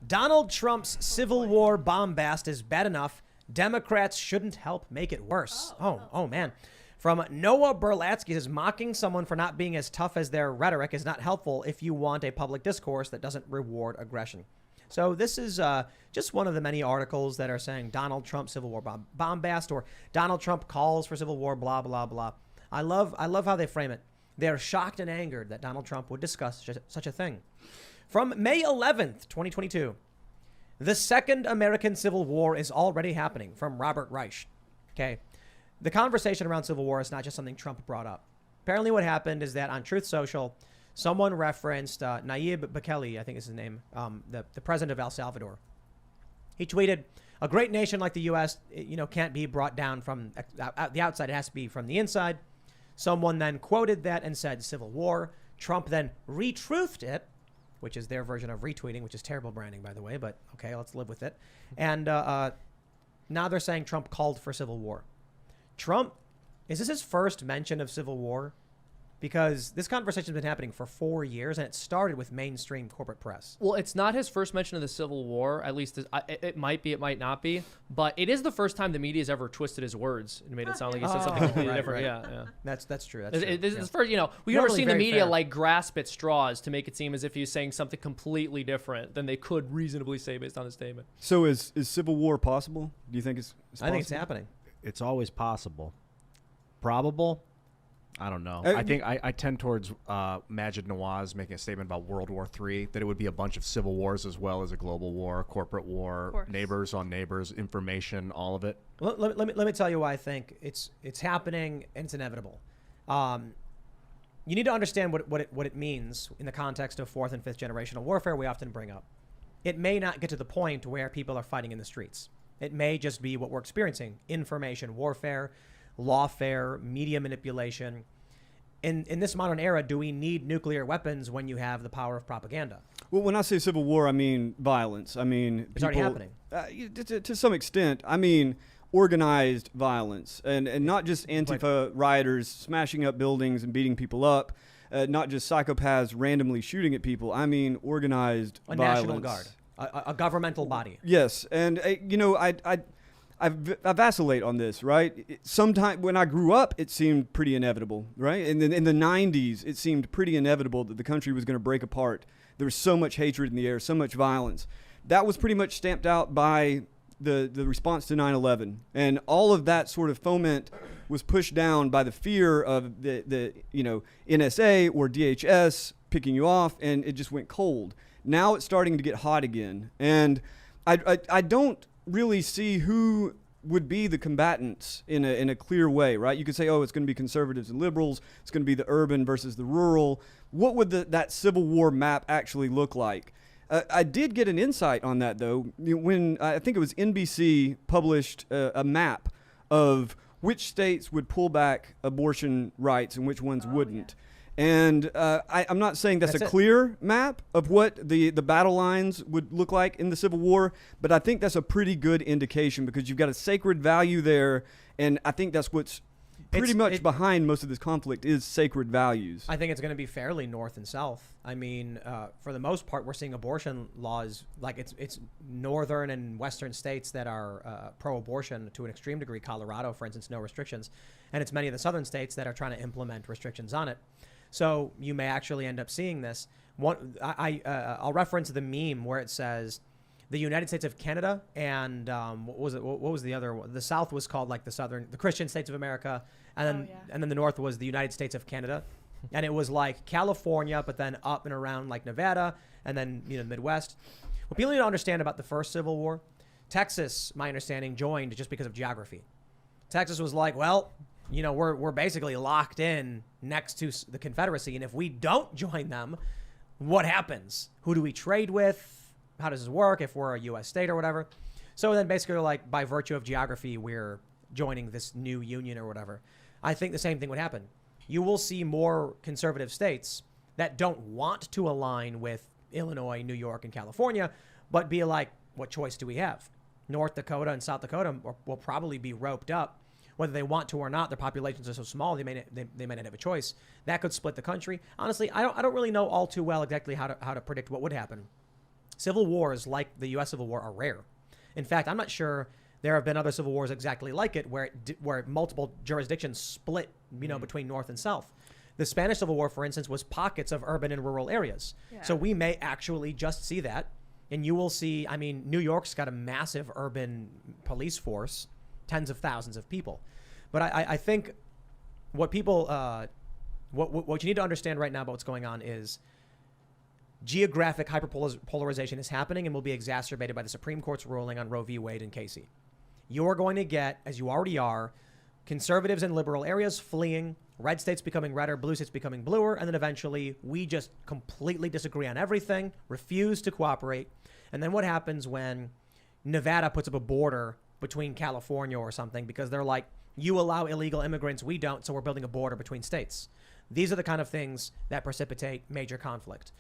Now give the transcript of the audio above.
Donald Trump's Civil War bombast is bad enough. Democrats shouldn't help make it worse. Oh man. From Noah Berlatsky says, mocking someone for not being as tough as their rhetoric is not helpful if you want a public discourse that doesn't reward aggression. So this is just one of the many articles that are saying Donald Trump Civil War bombast, or Donald Trump calls for civil war, blah, blah, blah. I love how they frame it. They're shocked and angered that Donald Trump would discuss such a thing. From May 11th, 2022, the Second American Civil War is already happening, from Robert Reich. Okay. The conversation around civil war is not just something Trump brought up. Apparently what happened is that on Truth Social, someone referenced Nayib Bukele, I think is his name, the president of El Salvador. He tweeted, a great nation like the U.S., can't be brought down from the outside. It has to be from the inside. Someone then quoted that and said civil war. Trump then retruthed it, which is their version of retweeting, which is terrible branding, by the way, but okay, let's live with it. And now they're saying Trump called for civil war. Trump, is this his first mention of civil war? Because this conversation's been happening for 4 years, and it started with mainstream corporate press. Well, it's not his first mention of the Civil War. At least it might be, it might not be. But it is the first time the media has ever twisted his words and made it sound like he said something completely different. Right. Yeah. That's true. That's true. This is first, we've Normally never seen the very media fair. grasp at straws to make it seem as if he's saying something completely different than they could reasonably say based on his statement. So is civil war possible? Do you think it's possible? I think it's happening. It's always possible. Probable? I don't know. Uh, I think I tend towards Majid Nawaz making a statement about World War III, that it would be a bunch of civil wars as well as a global war, corporate war, neighbors on neighbors, information, all of it. Let me tell you why I think it's happening and it's inevitable. You need to understand what it means in the context of fourth and fifth generational warfare we often bring up. It may not get to the point where people are fighting in the streets. It may just be what we're experiencing: information warfare, lawfare, media manipulation. In this modern era, do we need nuclear weapons when you have the power of propaganda? Well, when I say civil war, I mean violence. I mean, It's already happening. To some extent. I mean organized violence, and not just Antifa rioters smashing up buildings and beating people up, not just psychopaths randomly shooting at people. I mean organized A violence. National Guard, a governmental body. Yes, and I vacillate on this, right? Sometimes when I grew up, it seemed pretty inevitable, right? And then in the 90s, it seemed pretty inevitable that the country was going to break apart. There was so much hatred in the air, so much violence. That was pretty much stamped out by the response to 9/11, and all of that sort of foment was pushed down by the fear of the NSA or DHS picking you off, and it just went cold. Now it's starting to get hot again, and I don't really see who would be the combatants in a clear way, right? You could say, oh, it's going to be conservatives and liberals. It's going to be the urban versus the rural. What would that Civil War map actually look like? I did get an insight on that, though, when I think it was NBC published a map of which states would pull back abortion rights and which ones wouldn't. Yeah. And I'm not saying that's a clear map of what the battle lines would look like in the Civil War, but I think that's a pretty good indication because you've got a sacred value there, and I think that's what's pretty much behind most of this conflict is sacred values. I think it's going to be fairly north and south. I mean, for the most part, we're seeing abortion laws, like it's northern and western states that are pro-abortion to an extreme degree. Colorado, for instance, no restrictions. And it's many of the southern states that are trying to implement restrictions on it. So you may actually end up seeing this. I'll reference the meme where it says the United States of Canada and what was the other one? The South was called like the Christian States of America, and then the North was the United States of Canada, and it was like California, but then up and around like Nevada, and then the Midwest. What people need to understand about the first Civil War, Texas, my understanding, joined just because of geography. Texas was like, well, we're basically locked in next to the Confederacy, and if we don't join them, what happens? Who do we trade with? How does this work if we're a U.S. state or whatever? So then basically, like, by virtue of geography, we're joining this new union or whatever. I think the same thing would happen. You will see more conservative states that don't want to align with Illinois, New York, and California, but be like, what choice do we have? North Dakota and South Dakota will probably be roped up. Whether they want to or not, their populations are so small they may not have a choice. That could split the country. Honestly, I don't really know all too well exactly how to predict what would happen. Civil wars like the U.S. Civil War are rare. In fact, I'm not sure there have been other civil wars exactly like it where multiple jurisdictions split, between North and South. The Spanish Civil War, for instance, was pockets of urban and rural areas. Yeah. So we may actually just see that. And you will see, New York's got a massive urban police force, tens of thousands of people. But I think what people, what you need to understand right now about what's going on is geographic hyperpolarization is happening and will be exacerbated by the Supreme Court's ruling on Roe v. Wade and Casey. You're going to get, as you already are, conservatives in liberal areas fleeing, red states becoming redder, blue states becoming bluer, and then eventually we just completely disagree on everything, refuse to cooperate. And then what happens when Nevada puts up a border between California or something because they're like, you allow illegal immigrants, we don't, so we're building a border between states. These are the kind of things that precipitate major conflict.